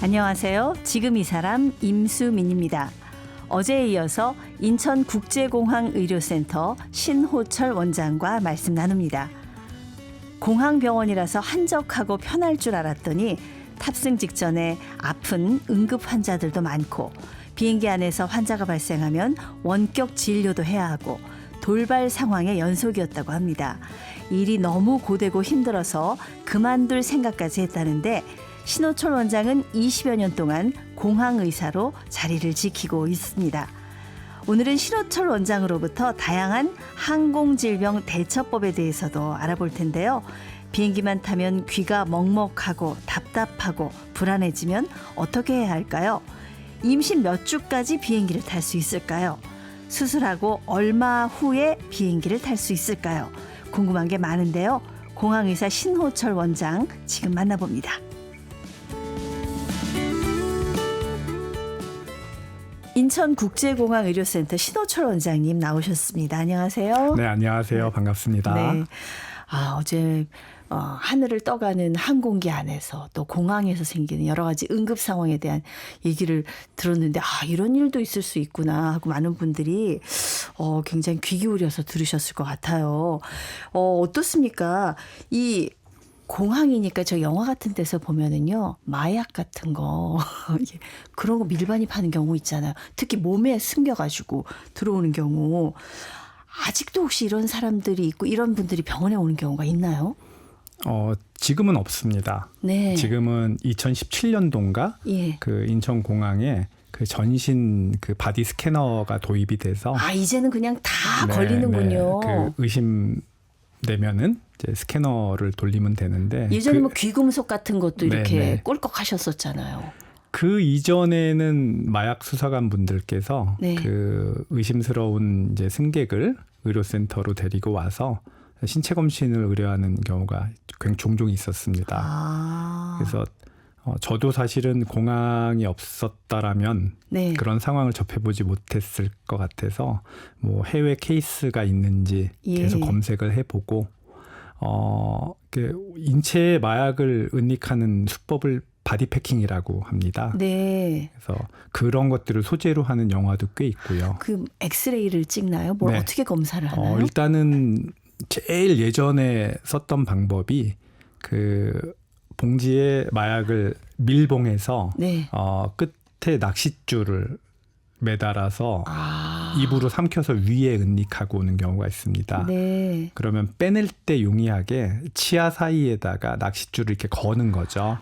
안녕하세요. 지금 이 사람 임수민입니다. 어제에 이어서 인천국제공항의료센터 신호철 원장과 말씀 나눕니다. 공항병원이라서 한적하고 편할 줄 알았더니 탑승 직전에 아픈 응급 환자들도 많고 비행기 안에서 환자가 발생하면 원격 진료도 해야 하고 돌발 상황의 연속이었다고 합니다. 일이 너무 고되고 힘들어서 그만둘 생각까지 했다는데 신호철 원장은 20여 년 동안 공항의사로 자리를 지키고 있습니다. 오늘은 신호철 원장으로부터 다양한 항공질병 대처법에 대해서도 알아볼 텐데요. 비행기만 타면 귀가 먹먹하고 답답하고 불안해지면 어떻게 해야 할까요? 임신 몇 주까지 비행기를 탈 수 있을까요? 수술하고 얼마 후에 비행기를 탈 수 있을까요? 궁금한 게 많은데요. 공항의사 신호철 원장 지금 만나봅니다. 인천국제공항의료센터 신호철 원장님 나오셨습니다. 안녕하세요. 네, 안녕하세요. 반갑습니다. 네. 어제 하늘을 떠가는 항공기 안에서 또 공항에서 생기는 여러 가지 응급 상황에 대한 얘기를 들었는데 이런 일도 있을 수 있구나 하고 많은 분들이 굉장히 귀 기울여서 들으셨을 것 같아요. 어떻습니까? 이 공항이니까 저 영화 같은 데서 보면은요, 마약 같은 거 그런 거 밀반입 하는 경우 있잖아요. 특히 몸에 숨겨가지고 들어오는 경우. 아직도 혹시 이런 사람들이 있고 이런 분들이 병원에 오는 경우가 있나요? 지금은 없습니다. 네. 지금은 2017년도인가 예. 그 인천공항에 그 전신 그 바디 스캐너가 도입이 돼서 이제는 그냥 다 네, 걸리는군요. 네, 그 의심되면은 이제 스캐너를 돌리면 되는데 예전에 뭐 귀금속 같은 것도 이렇게 네. 꿀꺽 하셨었잖아요. 그 이전에는 마약 수사관 분들께서 네. 그 의심스러운 이제 승객을 의료센터로 데리고 와서 신체 검진을 의뢰하는 경우가 굉장히 종종 있었습니다. 그래서 저도 사실은 공항이 없었다라면 네. 그런 상황을 접해보지 못했을 것 같아서 뭐 해외 케이스가 있는지 계속 검색을 해보고 인체에 마약을 은닉하는 수법을 바디패킹이라고 합니다. 네. 그래서 그런 것들을 소재로 하는 영화도 꽤 있고요. 그 엑스레이를 찍나요? 뭘 네. 어떻게 검사를 하나요? 일단은 제일 예전에 썼던 방법이 그 봉지에 마약을 밀봉해서 네. 끝에 낚싯줄을 매달아서 입으로 삼켜서 위에 은닉하고 오는 경우가 있습니다. 네. 그러면 빼낼 때 용이하게 치아 사이에다가 낚싯줄을 이렇게 거는 거죠.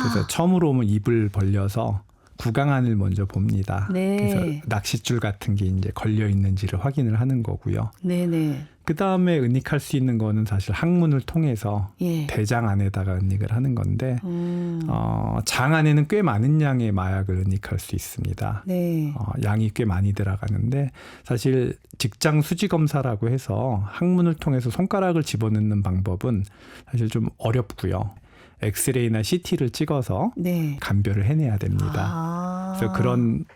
그래서 처음으로 오면 입을 벌려서 구강안을 먼저 봅니다. 네. 그래서 낚싯줄 같은 게 이제 걸려 있는지를 확인을 하는 거고요. 네네. 그 다음에 은닉할 수 있는 거는 사실 항문을 통해서 대장 안에다가 은닉을 하는 건데 장 안에는 꽤 많은 양의 마약을 은닉할 수 있습니다. 네. 양이 꽤 많이 들어가는데 사실 직장 수지 검사라고 해서 항문을 통해서 손가락을 집어넣는 방법은 사실 좀 어렵고요. 엑스레이나 CT를 찍어서 감별을 해내야 됩니다. 그래서 그런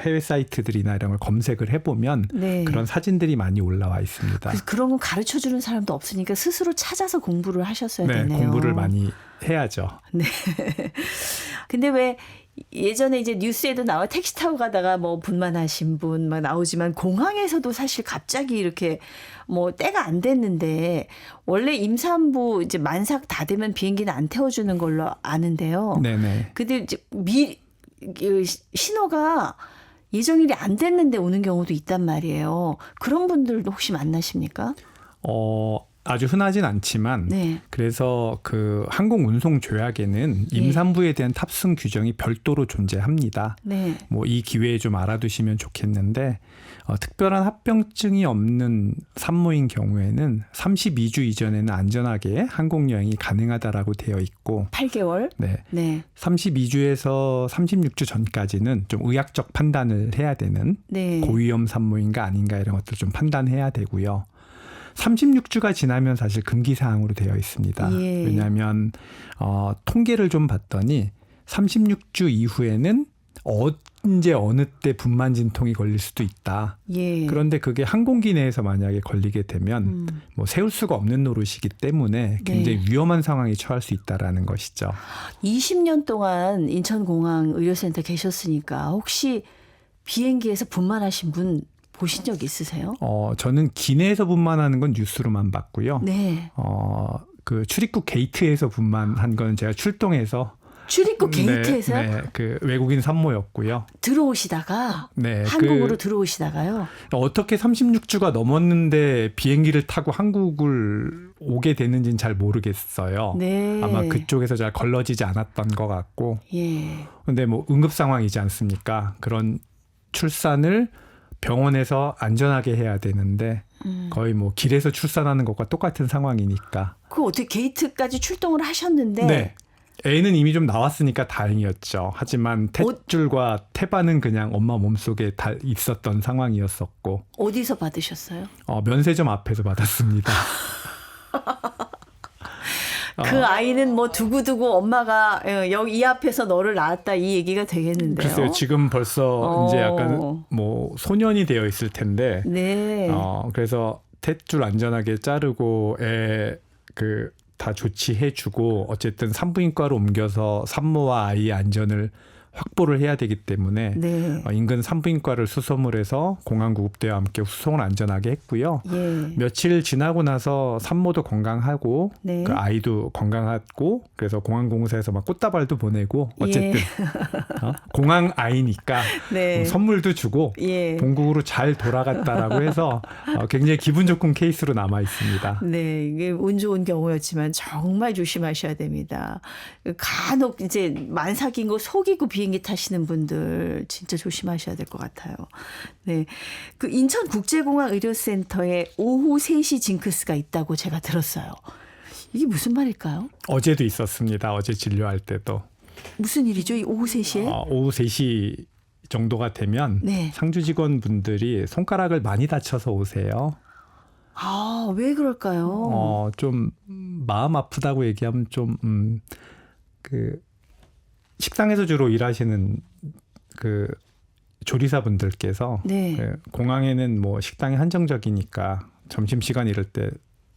해외 사이트들이나 이런 걸 검색을 해보면 그런 사진들이 많이 올라와 있습니다. 그런 건 가르쳐주는 사람도 없으니까 스스로 찾아서 공부를 하셨어야 되네요. 공부를 많이 해야죠. 네. 근데 왜 예전에 이제 뉴스에도 나와 택시 타고 가다가 뭐 분만하신 분 막 나오지만 공항에서도 사실 갑자기 이렇게 뭐 때가 안 됐는데 원래 임산부 이제 만삭 다 되면 비행기는 안 태워주는 걸로 아는데요. 네네. 근데 이제 신호가 예정일이 안 됐는데 오는 경우도 있단 말이에요. 그런 분들도 혹시 만나십니까? 아주 흔하진 않지만 그래서 그 항공운송조약에는 임산부에 대한 탑승 규정이 별도로 존재합니다. 뭐 이 기회에 좀 알아두시면 좋겠는데 특별한 합병증이 없는 산모인 경우에는 32주 이전에는 안전하게 항공여행이 가능하다라고 되어 있고 8개월? 네. 32주에서 36주 전까지는 좀 의학적 판단을 해야 되는 고위험 산모인가 아닌가 이런 것들을 좀 판단해야 되고요. 36주가 지나면 사실 금기사항으로 되어 있습니다. 왜냐하면 통계를 좀 봤더니 36주 이후에는 언제 어느 때 분만 진통이 걸릴 수도 있다. 예. 그런데 그게 항공기 내에서 만약에 걸리게 되면 뭐 세울 수가 없는 노릇이기 때문에 굉장히 위험한 상황에 처할 수 있다라는 것이죠. 20년 동안 인천공항 의료센터 계셨으니까 혹시 비행기에서 분만하신 분 보신 적 있으세요? 저는 기내에서 분만하는 건 뉴스로만 봤고요. 네. 그 출입국 게이트에서 분만한 건 제가 출동해서 출입국 게이트에서요? 네, 그 외국인 산모였고요. 들어오시다가 네, 한국으로 들어오시다가요. 어떻게 36주가 넘었는데 비행기를 타고 한국을 오게 됐는지는 잘 모르겠어요. 네. 아마 그쪽에서 잘 걸러지지 않았던 것 같고. 예. 근데 뭐 응급 상황이지 않습니까? 그런 출산을 병원에서 안전하게 해야 되는데 거의 뭐 길에서 출산하는 것과 똑같은 상황이니까. 그 어떻게 게이트까지 출동을 하셨는데? 네. 애는 이미 좀 나왔으니까 다행이었죠. 하지만 탯줄과 태반은 그냥 엄마 몸속에 다 있었던 상황이었었고. 어디서 받으셨어요? 면세점 앞에서 받았습니다. 그 아이는 뭐 두고두고 엄마가 여기 이 앞에서 너를 낳았다 이 얘기가 되겠는데요. 글쎄요. 지금 벌써 이제 약간 뭐 소년이 되어 있을 텐데. 네. 그래서 탯줄 안전하게 자르고 다 조치해주고 어쨌든 산부인과로 옮겨서 산모와 아이의 안전을 확보를 해야 되기 때문에 네. 인근 산부인과를 수소물 해서 공항구급대와 함께 후송을 안전하게 했고요. 예. 며칠 지나고 나서 산모도 건강하고 네. 그 아이도 건강하고 그래서 공항공사에서 막 꽃다발도 보내고 어쨌든 공항 아이니까 네. 선물도 주고 예. 본국으로 잘 돌아갔다라고 해서 굉장히 기분 좋은 케이스로 남아 있습니다. 네, 이게 운 좋은 경우였지만 정말 조심하셔야 됩니다. 간혹 이제 만삭인 거 속이고 비행기 타시는 분들 진짜 조심하셔야 될 것 같아요. 네, 그 인천국제공항 의료센터에 오후 3시 징크스가 있다고 제가 들었어요. 이게 무슨 말일까요? 어제도 있었습니다. 어제 진료할 때도. 무슨 일이죠? 이 오후 3시에? 오후 3시 정도가 되면 네. 상주 직원분들이 손가락을 많이 다쳐서 오세요. 아, 왜 그럴까요? 좀 마음 아프다고 얘기하면 좀 그 식당에서 주로 일하시는 그 조리사분들께서 네. 공항에는 뭐 식당이 한정적이니까 점심시간 이럴 때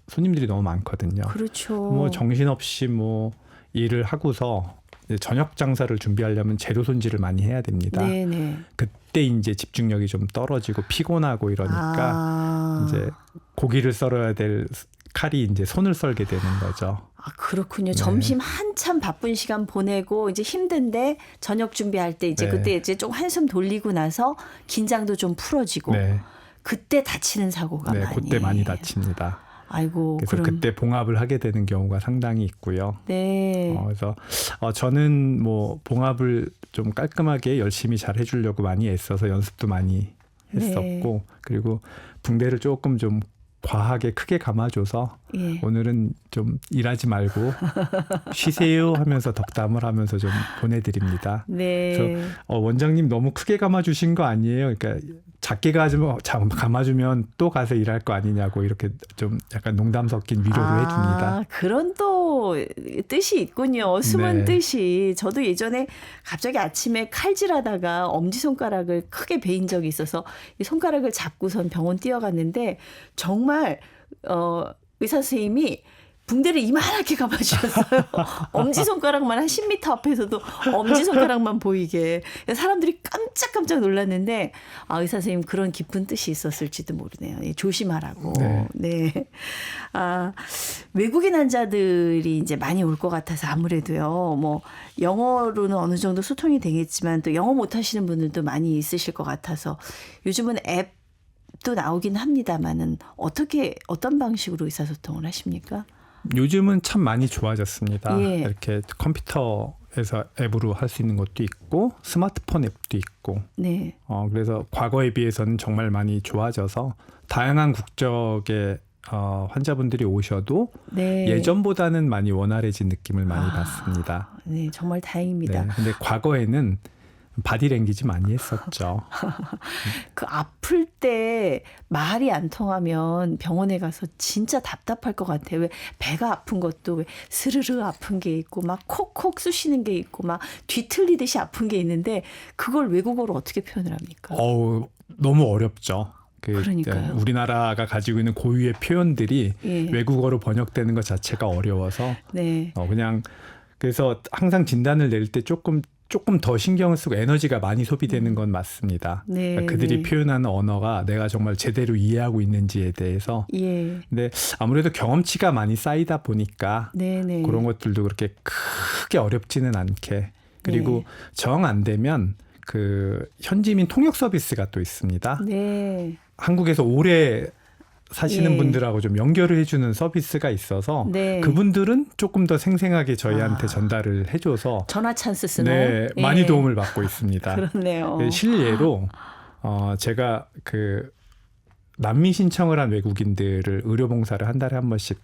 손님들이 너무 많거든요. 그렇죠. 뭐 정신없이 뭐 일을 하고서 저녁 장사를 준비하려면 재료 손질을 많이 해야 됩니다. 네네. 그때 이제 집중력이 좀 떨어지고 피곤하고 이러니까 이제 고기를 썰어야 될 칼이 이제 손을 썰게 되는 거죠. 아, 그렇군요. 네. 점심 한참 바쁜 시간 보내고 이제 힘든데 저녁 준비할 때 이제 네. 그때 이제 좀 한숨 돌리고 나서 긴장도 좀 풀어지고 네. 그때 다치는 사고가 네, 많이. 그때 많이 다칩니다. 아이고. 그래서 그럼. 그때 봉합을 하게 되는 경우가 상당히 있고요. 네. 그래서 저는 뭐 봉합을 좀 깔끔하게 열심히 잘 해주려고 많이 애써서 연습도 많이 했었고 그리고 붕대를 조금 좀 과하게 크게 감아줘서 예. 오늘은 좀 일하지 말고 쉬세요 하면서 덕담을 하면서 좀 보내드립니다. 네. 그래서 원장님 너무 크게 감아주신 거 아니에요? 그러니까 작게 감아주면 또 가서 일할 거 아니냐고 이렇게 좀 약간 농담 섞인 위로를 해줍니다. 그런 또 뜻이 있군요. 숨은 네. 뜻이. 저도 예전에 갑자기 아침에 칼질하다가 엄지손가락을 크게 베인 적이 있어서 이 손가락을 잡고선 병원 뛰어갔는데 정말 의사 선생님이 붕대를 이만하게 감아주셨어요. 엄지손가락만 한 10m 앞에서도 엄지손가락만 보이게. 사람들이 깜짝깜짝 놀랐는데 의사 선생님 그런 깊은 뜻이 있었을지도 모르네요. 조심하라고. 네. 네. 외국인 환자들이 이제 많이 올 것 같아서 아무래도요. 뭐 영어로는 어느 정도 소통이 되겠지만 또 영어 못하시는 분들도 많이 있으실 것 같아서 요즘은 앱도 나오긴 합니다만은 어떤 방식으로 의사소통을 하십니까? 요즘은 참 많이 좋아졌습니다. 예. 이렇게 컴퓨터에서 앱으로 할 수 있는 것도 있고 스마트폰 앱도 있고 네. 그래서 과거에 비해서는 정말 많이 좋아져서 다양한 국적의 환자분들이 오셔도 네. 예전보다는 많이 원활해진 느낌을 많이 받습니다. 네, 정말 다행입니다. 네, 근데 과거에는 바디랭귀지 많이 했었죠. 그 아플 때 말이 안 통하면 병원에 가서 진짜 답답할 것 같아요. 왜 배가 아픈 것도 왜 스르르 아픈 게 있고 막 콕콕 쑤시는 게 있고 막 뒤틀리듯이 아픈 게 있는데 그걸 외국어로 어떻게 표현을 합니까? 너무 어렵죠. 그러니까요. 우리나라가 가지고 있는 고유의 표현들이 예. 외국어로 번역되는 것 자체가 어려워서 네. 그냥 그래서 항상 진단을 낼 때 조금 더 신경을 쓰고 에너지가 많이 소비되는 건 맞습니다. 네, 그러니까 그들이 네. 표현하는 언어가 내가 정말 제대로 이해하고 있는지에 대해서. 예. 근데 아무래도 경험치가 많이 쌓이다 보니까 네, 네. 그런 것들도 그렇게 크게 어렵지는 않게. 그리고 네. 정 안 되면 그 현지민 통역 서비스가 또 있습니다. 네. 한국에서 오래 사시는 예. 분들하고 좀 연결을 해주는 서비스가 있어서 네. 그분들은 조금 더 생생하게 저희한테 전달을 해줘서 전화 찬스 쓰는 네, 예. 많이 도움을 받고 있습니다. 그렇네요. 실례로 제가 그 난민 신청을 한 외국인들을 의료봉사를 한 달에 한 번씩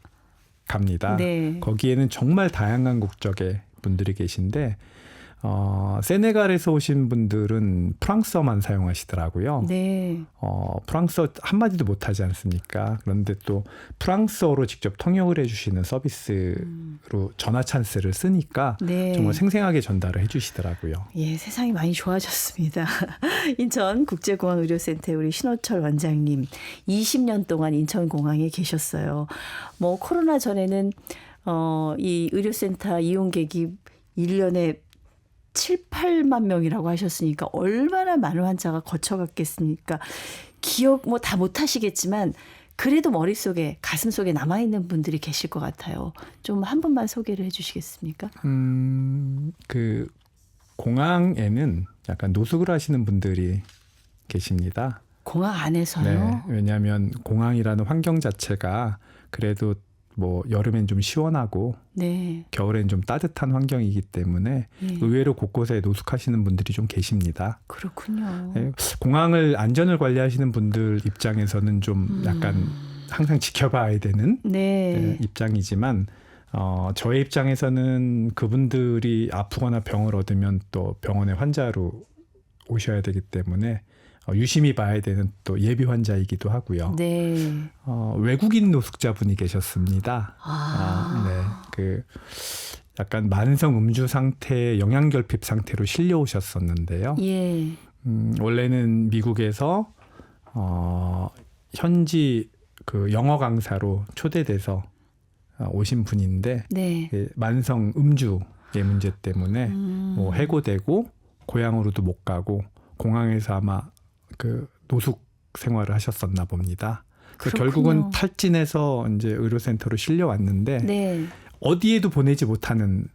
갑니다. 네. 거기에는 정말 다양한 국적의 분들이 계신데 세네갈에서 오신 분들은 프랑스어만 사용하시더라고요. 네. 프랑스어 한마디도 못하지 않습니까? 그런데 또 프랑스어로 직접 통역을 해주시는 서비스로 전화 찬스를 쓰니까 네. 정말 생생하게 전달을 해주시더라고요. 예, 세상이 많이 좋아졌습니다. 인천국제공항 의료센터의 우리 신호철 원장님, 20년 동안 인천공항에 계셨어요. 뭐 코로나 전에는 이 의료센터 이용객이 1년에 7, 8만 명이라고 하셨으니까 얼마나 많은 환자가 거쳐갔겠습니까? 기억 뭐 다 못하시겠지만 그래도 머릿속에 가슴속에 남아있는 분들이 계실 것 같아요. 좀 한 분만 소개를 해 주시겠습니까? 그 공항에는 약간 노숙을 하시는 분들이 계십니다. 공항 안에서요? 네, 왜냐하면 공항이라는 환경 자체가 그래도 뭐 여름엔 좀 시원하고 네. 겨울엔 좀 따뜻한 환경이기 때문에 네. 의외로 곳곳에 노숙하시는 분들이 좀 계십니다. 그렇군요. 네, 공항을 안전을 관리하시는 분들 입장에서는 좀 약간 항상 지켜봐야 되는 네. 입장이지만 저의 입장에서는 그분들이 아프거나 병을 얻으면 또 병원에 환자로 오셔야 되기 때문에 유심히 봐야 되는 또 예비 환자이기도 하고요. 네. 외국인 노숙자분이 계셨습니다. 네, 그 약간 만성 음주 상태, 영양결핍 상태로 실려 오셨었는데요. 예. 원래는 미국에서 현지 그 영어 강사로 초대돼서 오신 분인데 네. 만성 음주의 문제 때문에 뭐 해고되고 고향으로도 못 가고 공항에서 아마 그 노숙 생활을 하셨었나 봅니다. 그래서 결국은 탈진해서 이제 의료센터로 실려왔는데 네. 어디에도 보내지 못하는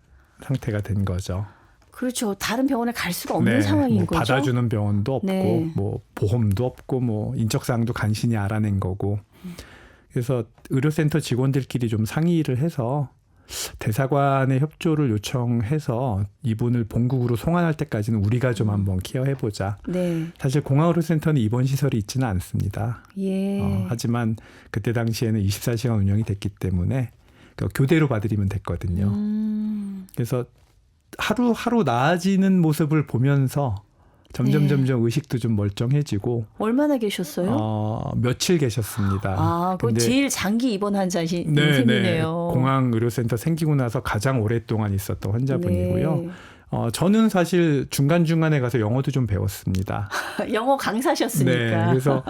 상태가 된 거죠. 그렇죠. 다른 병원에 갈 수가 없는 상황인 뭐 거죠. 받아주는 병원도 없고 네. 뭐 보험도 없고 뭐 인적사항도 간신히 알아낸 거고. 그래서 의료센터 직원들끼리 좀 상의를 해서 대사관의 협조를 요청해서 이분을 본국으로 송환할 때까지는 우리가 좀 한번 케어해보자. 네. 사실 공항의료센터는 입원 시설이 있지는 않습니다. 예. 하지만 그때 당시에는 24시간 운영이 됐기 때문에 교대로 봐드리면 됐거든요. 그래서 하루하루 나아지는 모습을 보면서 점점 의식도 좀 멀쩡해지고. 얼마나 계셨어요? 며칠 계셨습니다. 그건 제일 장기 입원 환자신 셈이네요. 네. 공항 의료센터 생기고 나서 가장 오랫동안 있었던 환자분이고요. 네. 저는 사실 중간중간에 가서 영어도 좀 배웠습니다. 영어 강사셨으니까. 네, 그래서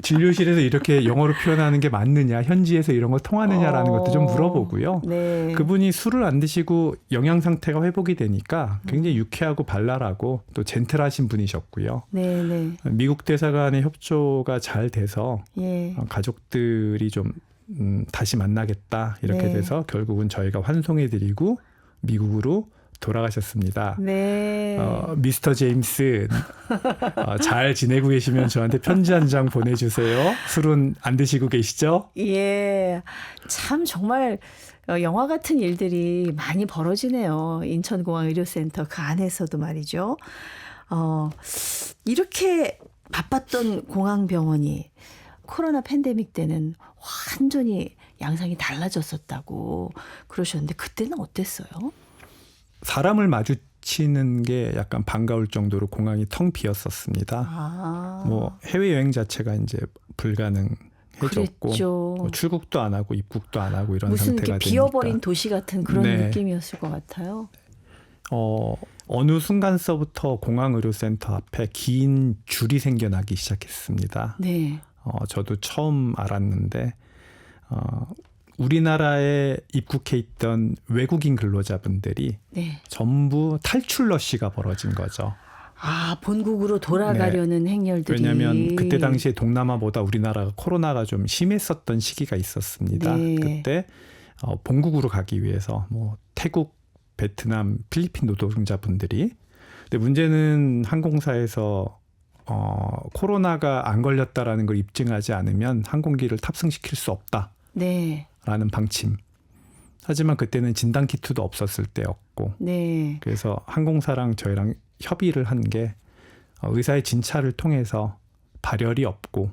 진료실에서 이렇게 영어로 표현하는 게 맞느냐, 현지에서 이런 거 통하느냐라는 것도 좀 물어보고요. 네. 그분이 술을 안 드시고 영양 상태가 회복이 되니까 굉장히 유쾌하고 발랄하고 또 젠틀하신 분이셨고요. 네, 네. 미국 대사관의 협조가 잘 돼서 예. 가족들이 좀 다시 만나겠다 이렇게 네. 돼서 결국은 저희가 환송해드리고 미국으로 돌아가셨습니다. 네. 미스터 제임스 잘 지내고 계시면 저한테 편지 한 장 보내주세요. 술은 안 드시고 계시죠? 예. 참 정말 영화 같은 일들이 많이 벌어지네요. 인천공항 의료센터 그 안에서도 말이죠. 이렇게 바빴던 공항병원이 코로나 팬데믹 때는 완전히 양상이 달라졌었다고 그러셨는데 그때는 어땠어요? 사람을 마주칠 마주치는 게 약간 반가울 정도로 공항이 텅 비었었습니다. 뭐 해외 여행 자체가 이제 불가능해졌고 뭐 출국도 안 하고 입국도 안 하고 이런 무슨 상태가 되니까 비어버린 도시 같은 그런 느낌이었을 것 같아요. 어느 순간서부터 공항의료센터 앞에 긴 줄이 생겨나기 시작했습니다. 네. 저도 처음 알았는데 우리나라에 입국해 있던 외국인 근로자분들이 전부 탈출 러시가 벌어진 거죠. 본국으로 돌아가려는 행렬들이. 왜냐하면 그때 당시에 동남아보다 우리나라가 코로나가 좀 심했었던 시기가 있었습니다. 그때 본국으로 가기 위해서 뭐 태국, 베트남, 필리핀 노동자분들이. 근데 문제는 항공사에서 코로나가 안 걸렸다라는 걸 입증하지 않으면 항공기를 탑승시킬 수 없다. 라는 방침. 하지만 그때는 진단키트도 없었을 때였고 그래서 항공사랑 저희랑 협의를 한 게 의사의 진찰을 통해서 발열이 없고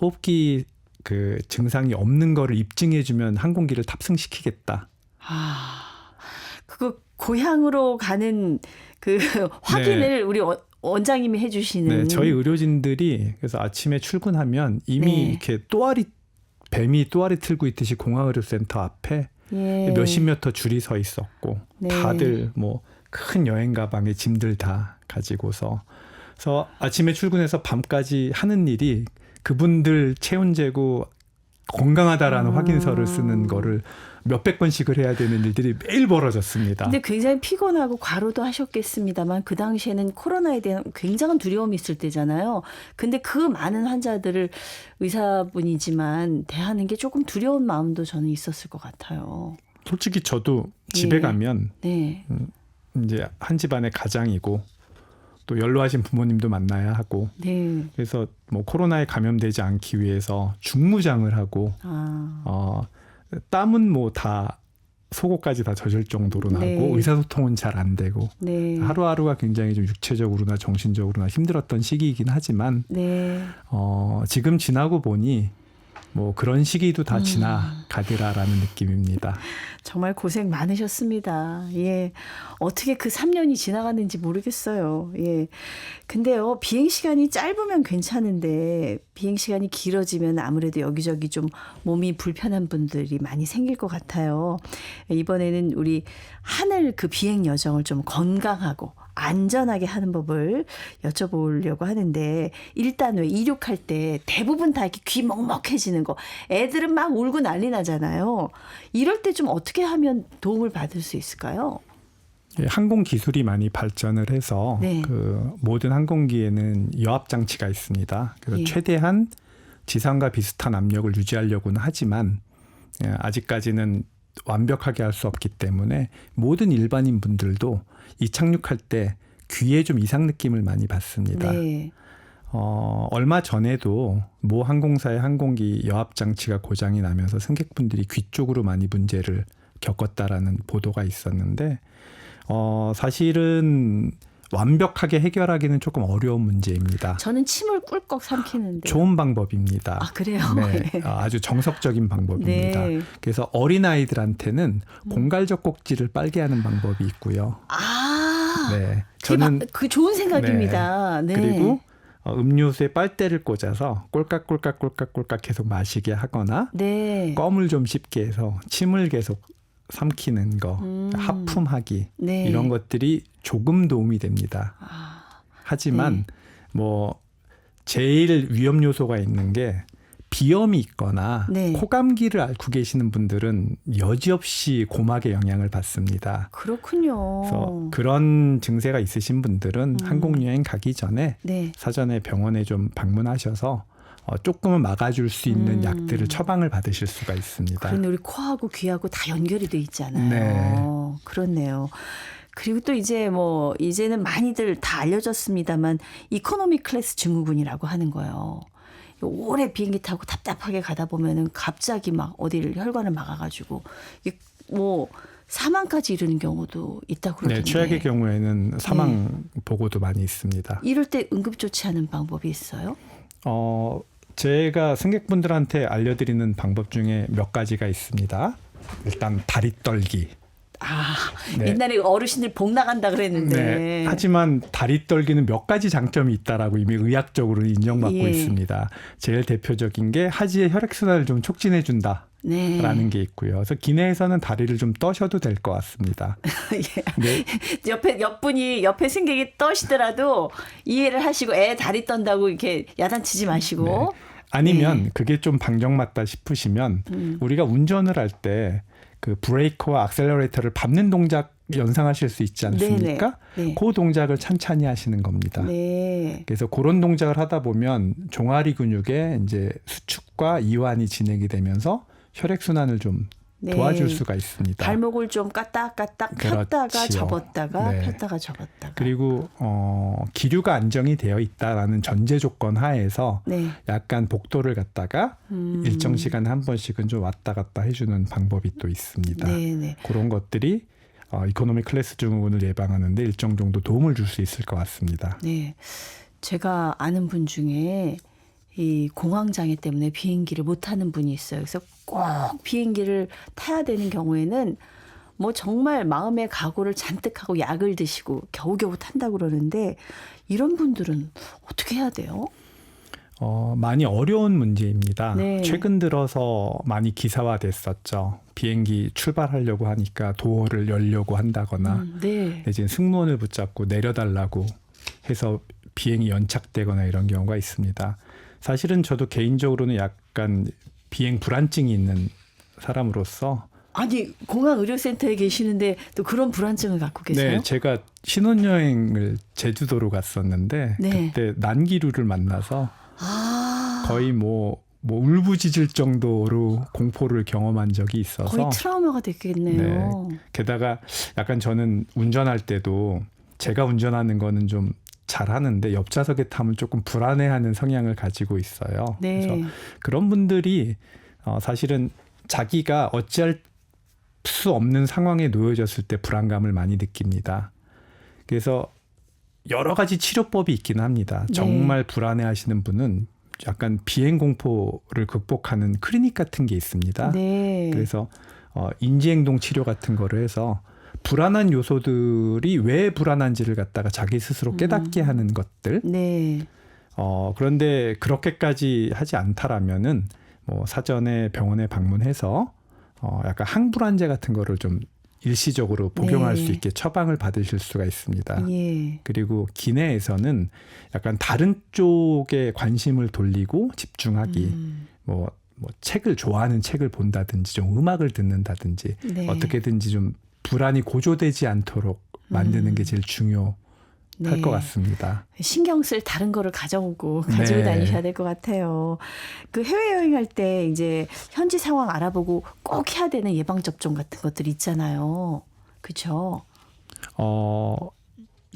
호흡기 그 증상이 없는 거를 입증해주면 항공기를 탑승시키겠다. 그거 고향으로 가는 그 확인을 우리 원장님이 해주시는. 저희 의료진들이 그래서 아침에 출근하면 이미 이렇게 뱀이 또아리 틀고 있듯이 공항의료센터 앞에 몇십 미터 줄이 서 있었고 다들 뭐 큰 여행 가방에 짐들 다 가지고서 그래서 아침에 출근해서 밤까지 하는 일이 그분들 체온 재고 건강하다라는 확인서를 쓰는 거를 몇백 번씩을 해야 되는 일들이 매일 벌어졌습니다. 근데 굉장히 피곤하고 과로도 하셨겠습니다만 그 당시에는 코로나에 대한 굉장한 두려움이 있을 때잖아요. 근데 그 많은 환자들을 의사분이지만 대하는 게 조금 두려운 마음도 저는 있었을 것 같아요. 솔직히 저도 집에 가면 이제 한 집안의 가장이고 또 연로하신 부모님도 만나야 하고 그래서 뭐 코로나에 감염되지 않기 위해서 중무장을 하고 땀은 뭐 다 속옷까지 다 젖을 정도로 나고 의사소통은 잘 안 되고 하루하루가 굉장히 좀 육체적으로나 정신적으로나 힘들었던 시기이긴 하지만 지금 지나고 보니 뭐 그런 시기도 다 지나가더라라는 느낌입니다. 정말 고생 많으셨습니다. 어떻게 그 3년이 지나갔는지 모르겠어요. 근데요, 비행 시간이 짧으면 괜찮은데 비행 시간이 길어지면 아무래도 여기저기 좀 몸이 불편한 분들이 많이 생길 것 같아요. 이번에는 우리 하늘 그 비행 여정을 좀 건강하고 안전하게 하는 법을 여쭤보려고 하는데 일단 왜 이륙할 때 대부분 다 이렇게 귀 먹먹해지는 거 애들은 막 울고 난리 나잖아요. 이럴 때 좀 어떻게 하면 도움을 받을 수 있을까요? 항공 기술이 많이 발전을 해서 그 모든 항공기에는 여압 장치가 있습니다. 그래서 최대한 지상과 비슷한 압력을 유지하려고는 하지만 아직까지는 완벽하게 할 수 없기 때문에 모든 일반인 분들도 이착륙할 때 귀에 좀 이상 느낌을 많이 받습니다. 얼마 전에도 모 항공사의 항공기 여압 장치가 고장이 나면서 승객분들이 귀 쪽으로 많이 문제를 겪었다라는 보도가 있었는데 사실은 완벽하게 해결하기는 조금 어려운 문제입니다. 저는 침을 꿀꺽 삼키는데. 좋은 방법입니다. 그래요? 아주 정석적인 방법입니다. 그래서 어린아이들한테는 공갈적 꼭지를 빨게 하는 방법이 있고요. 저는 그 좋은 생각입니다. 그리고 음료수에 빨대를 꽂아서 꼴깍꼴깍 계속 마시게 하거나 껌을 좀 씹게 해서 침을 계속 삼키는 거, 하품하기 이런 것들이 조금 도움이 됩니다. 하지만 뭐 제일 위험 요소가 있는 게 비염이 있거나 코감기를 앓고 계시는 분들은 여지없이 고막에 영향을 받습니다. 그렇군요. 그래서 그런 증세가 있으신 분들은 항공여행 가기 전에 사전에 병원에 좀 방문하셔서 조금은 막아줄 수 있는 약들을 처방을 받으실 수가 있습니다. 그런데 우리 코하고 귀하고 다 연결이 돼 있잖아요. 그렇네요. 그리고 또 이제는 많이들 다 알려졌습니다만 이코노미 클래스 증후군이라고 하는 거예요. 오래 비행기 타고 답답하게 가다 보면은 갑자기 막 어디를 혈관을 막아가지고 뭐 사망까지 이르는 경우도 있다고 그러던데. 최악의 경우에는 사망 보고도 많이 있습니다. 이럴 때 응급조치하는 방법이 있어요? 제가 승객분들한테 알려드리는 방법 중에 몇 가지가 있습니다. 일단 다리 떨기. 네. 옛날에 어르신들 복 나간다 그랬는데. 네. 하지만 다리 떨기는 몇 가지 장점이 있다라고 이미 의학적으로 인정받고 있습니다. 제일 대표적인 게 하지의 혈액순환을 좀 촉진해 준다. 네. 라는 게 있고요. 그래서 기내에서는 다리를 좀 떠셔도 될 것 같습니다. 네. 옆분이 옆에 승객이 떠시더라도 이해를 하시고 다리 떤다고 이렇게 야단치지 마시고. 네. 아니면 그게 좀 방정맞다 싶으시면 우리가 운전을 할 때 그 브레이크와 액셀러레이터를 밟는 동작 연상하실 수 있지 않습니까? 네. 그 동작을 찬찬히 하시는 겁니다. 네. 그래서 그런 동작을 하다 보면 종아리 근육에 이제 수축과 이완이 진행이 되면서 혈액순환을 좀 도와줄 수가 있습니다. 발목을 좀 까딱까딱 폈다가 접었다가 폈다가 접었다가. 그리고 기류가 안정이 되어 있다라는 전제 조건 하에서 약간 복도를 갖다가 일정 시간에 한 번씩은 좀 왔다 갔다 해주는 방법이 또 있습니다. 그런 것들이 이코노미 클래스 증후군을 예방하는 데 일정 정도 도움을 줄 수 있을 것 같습니다. 네, 제가 아는 분 중에 이 공황장애 때문에 비행기를 못 타는 분이 있어요. 그래서 꼭 비행기를 타야 되는 경우에는 뭐 정말 마음의 각오를 잔뜩 하고 약을 드시고 겨우겨우 탄다고 그러는데 이런 분들은 어떻게 해야 돼요? 많이 어려운 문제입니다. 최근 들어서 많이 기사화됐었죠. 비행기 출발하려고 하니까 도어를 열려고 한다거나 내지는 승무원을 붙잡고 내려달라고 해서 비행이 연착되거나 이런 경우가 있습니다. 사실은 저도 개인적으로는 약간 비행 불안증이 있는 사람으로서 아니 공항의료센터에 계시는데 또 그런 불안증을 갖고 계세요? 네, 제가 신혼여행을 제주도로 갔었는데 그때 난기류를 만나서 거의 뭐 울부짖을 정도로 공포를 경험한 적이 있어서 거의 트라우마가 됐겠네요. 게다가 약간 저는 운전할 때도 제가 운전하는 거는 좀 잘하는데 옆좌석에 타면 조금 불안해하는 성향을 가지고 있어요. 그래서 그런 분들이 사실은 자기가 어찌할 수 없는 상황에 놓여졌을 때 불안감을 많이 느낍니다. 그래서 여러 가지 치료법이 있긴 합니다. 정말 불안해하시는 분은 약간 비행 공포를 극복하는 클리닉 같은 게 있습니다. 그래서 인지행동 치료 같은 거를 해서 불안한 요소들이 왜 불안한지를 갖다가 자기 스스로 깨닫게 하는 것들. 그런데 그렇게까지 하지 않다라면은 뭐 사전에 병원에 방문해서 약간 항불안제 같은 거를 좀 일시적으로 복용할 수 있게 처방을 받으실 수가 있습니다. 그리고 기내에서는 약간 다른 쪽에 관심을 돌리고 집중하기, 뭐 책을 좋아하는 책을 본다든지 좀 음악을 듣는다든지 어떻게든지 좀 불안이 고조되지 않도록 만드는 게 제일 중요할 것 같습니다. 신경 쓸 다른 거를 가지고 다니셔야 될 것 같아요. 그 해외여행할 때 이제 현지 상황 알아보고 꼭 해야 되는 예방접종 같은 것들 있잖아요. 그렇죠?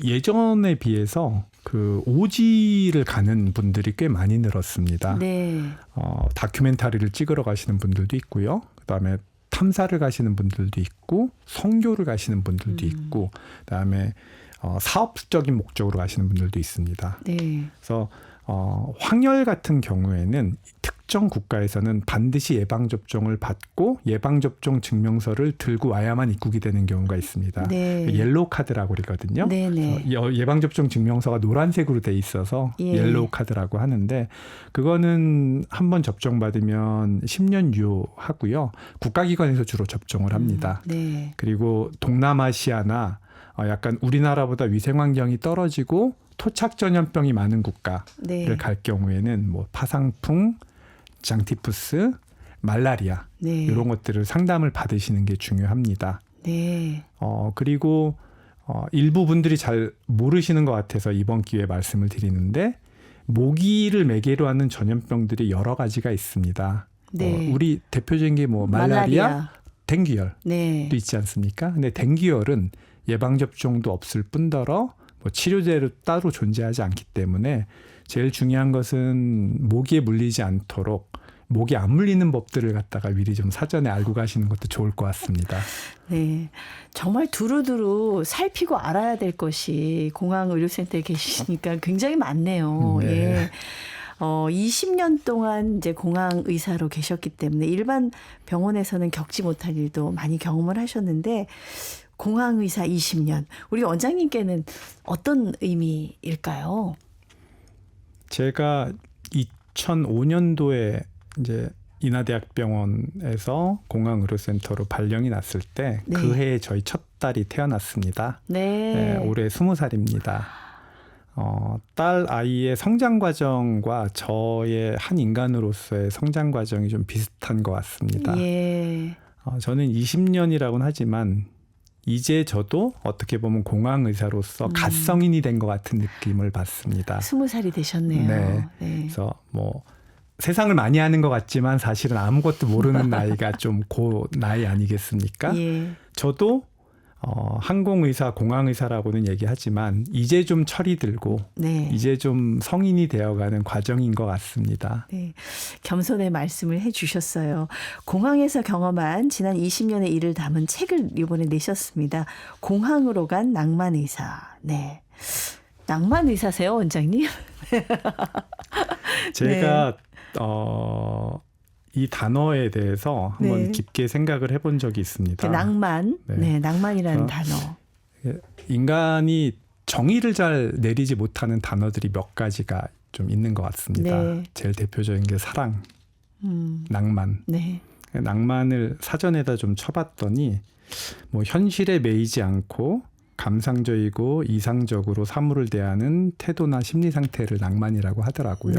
예전에 비해서 그 오지를 가는 분들이 꽤 많이 늘었습니다. 다큐멘터리를 찍으러 가시는 분들도 있고요. 그다음에 탐사를 가시는 분들도 있고 선교를 가시는 분들도 있고 그다음에 사업적인 목적으로 가시는 분들도 있습니다. 그래서 황열 같은 경우에는 특정 국가에서는 반드시 예방접종을 받고 예방접종 증명서를 들고 와야만 입국이 되는 경우가 있습니다. 옐로우 카드라고 그러거든요. 예방접종 증명서가 노란색으로 돼 있어서 옐로우 카드라고 하는데 그거는 한번 접종받으면 10년 유효하고요. 국가기관에서 주로 접종을 합니다. 그리고 동남아시아나 약간 우리나라보다 위생환경이 떨어지고 토착전염병이 많은 국가를 갈 경우에는 뭐 파상풍, 장티푸스, 말라리아 이런 것들을 상담을 받으시는 게 중요합니다. 그리고 일부 분들이 잘 모르시는 것 같아서 이번 기회에 말씀을 드리는데 모기를 매개로 하는 전염병들이 여러 가지가 있습니다. 우리 대표적인 게 뭐 말라리아, 댕기열도 있지 않습니까? 근데 댕기열은 예방접종도 없을 뿐더러 뭐 치료제로 따로 존재하지 않기 때문에 제일 중요한 것은 모기에 물리지 않도록 모기 안 물리는 법들을 갖다가 미리 좀 사전에 알고 가시는 것도 좋을 것 같습니다. 정말 두루두루 살피고 알아야 될 것이 공항의료센터에 계시니까 굉장히 많네요. 20년 동안 이제 공항 의사로 계셨기 때문에 일반 병원에서는 겪지 못할 일도 많이 경험을 하셨는데 공항 의사 20년 우리 원장님께는 어떤 의미일까요? 제가 2005년도에 이제 인하대학병원에서 공항의료센터로 발령이 났을 때 그 해에 저희 첫 딸이 태어났습니다. 네, 올해 20살입니다. 딸 아이의 성장 과정과 저의 한 인간으로서의 성장 과정이 좀 비슷한 것 같습니다. 예. 저는 20년이라고는 하지만 이제 저도 어떻게 보면 공항 의사로서 갓성인이 된 것 같은 느낌을 받습니다. 20살이 되셨네요. 네. 그래서 뭐 세상을 많이 아는 것 같지만 사실은 아무것도 모르는 나이가 좀 고 나이 아니겠습니까? 예. 저도 항공의사, 공항의사라고는 얘기하지만 이제 좀 철이 들고 이제 좀 성인이 되어가는 과정인 것 같습니다. 네, 겸손의 말씀을 해주셨어요. 공항에서 경험한 지난 20년의 일을 담은 책을 이번에 내셨습니다. 공항으로 간 낭만의사. 네, 낭만의사세요, 원장님? 제가 이 단어에 대해서 한번 깊게 생각을 해본 적이 있습니다. 낭만, 낭만이라는 단어. 인간이 정의를 잘 내리지 못하는 단어들이 몇 가지가 좀 있는 것 같습니다. 제일 대표적인 게 사랑, 낭만. 낭만을 사전에다 좀 쳐봤더니 뭐 현실에 매이지 않고 감상적이고 이상적으로 사물을 대하는 태도나 심리 상태를 낭만이라고 하더라고요.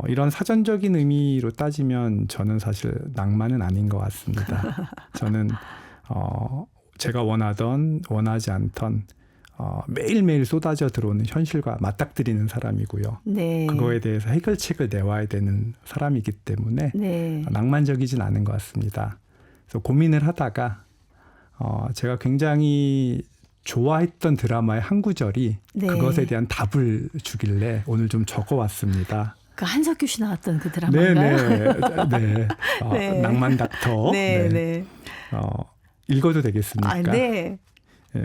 이런 사전적인 의미로 따지면 저는 사실 낭만은 아닌 것 같습니다. 저는 제가 원하던 원하지 않던 매일매일 쏟아져 들어오는 현실과 맞닥뜨리는 사람이고요. 그거에 대해서 해결책을 내와야 되는 사람이기 때문에 낭만적이진 않은 것 같습니다. 그래서 고민을 하다가 제가 굉장히 좋아했던 드라마의 한 구절이 그것에 대한 답을 주길래 오늘 좀 적어왔습니다. 그 한석규 씨 나왔던 그 드라마인가요? 네. 낭만 닥터. 읽어도 되겠습니까?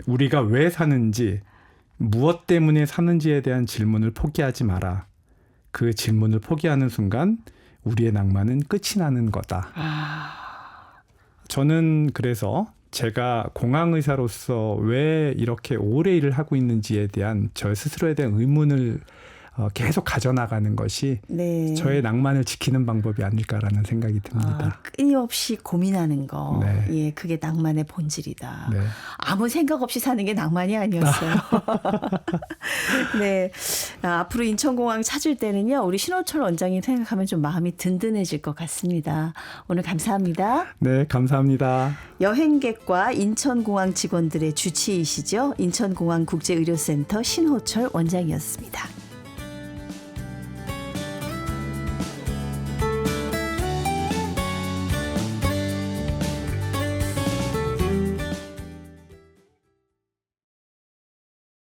우리가 왜 사는지, 무엇 때문에 사는지에 대한 질문을 포기하지 마라. 그 질문을 포기하는 순간 우리의 낭만은 끝이 나는 거다. 저는 그래서 제가 공항의사로서 왜 이렇게 오래 일을 하고 있는지에 대한 저 스스로에 대한 의문을 계속 가져나가는 것이 저의 낭만을 지키는 방법이 아닐까라는 생각이 듭니다. 끊임없이 고민하는 거. 예, 그게 낭만의 본질이다. 아무 생각 없이 사는 게 낭만이 아니었어요. 네. 앞으로 인천공항 찾을 때는요. 우리 신호철 원장님 생각하면 좀 마음이 든든해질 것 같습니다. 오늘 감사합니다. 네, 감사합니다. 여행객과 인천공항 직원들의 주치의시죠. 인천공항 국제의료센터 신호철 원장이었습니다.